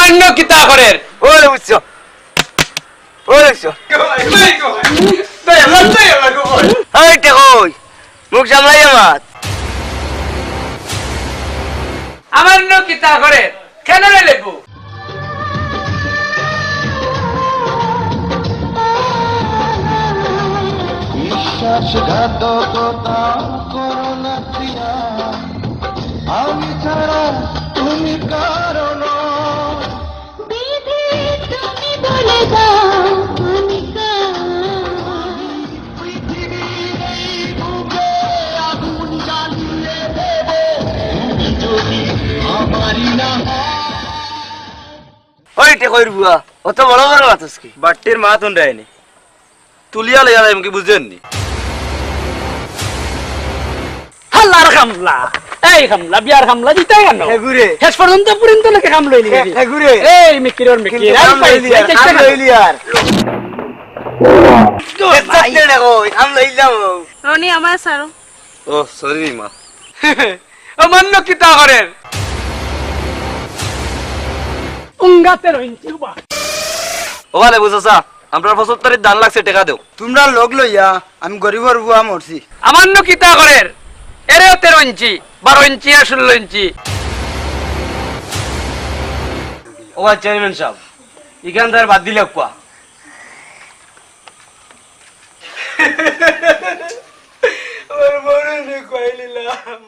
সামান্য কিতা করেন ওরে বুঝছো ওরে বুঝছো এইটা কই মুখ সামলাই আমার সামান্য কিতা করেন কেন লেবু বিশ্বাসঘাতকতা করো না প্রিয়া আমি ছাড়া তুমি কারণ তুমি বলে দাও আমি পৃথিবীর এই বুকে আগুন জ্বালিয়ে দেবে তুমি যদি আমারই না ওইটা কই বুয়া অত বড় বড় বাতাস কি বাট্টির মা তুন রায়নি তুলিয়া লইয়া যাই মুখে বুঝেননি হাল্লার খামলা এই খামলা বিয়ার খামলা দিতে কেন এগুরে শেষ পর্যন্ত পুরিন্ত লোকে খাম লইলি এগুরে এই মিকিরর মিকির আই পাইছি চেষ্টা কর রনি আমার সারো ও সরি মা সামান্য কিতা করেন উঙ্গাতে রইছি বা ওখানে বুঝছা আমরা 75 দান লাগছে টাকা দেও তোমরা লোক লইয়া আমি গরিবর বুয়া মরছি সামান্য কিতা করেন এরেও 13 ইঞ্চি 12 ইঞ্চি আর 16 ইঞ্চি ও চেয়ারম্যান সাহেব ইখান থেকে বাদ দিলে কোয়া ওর মনে কইলিলাম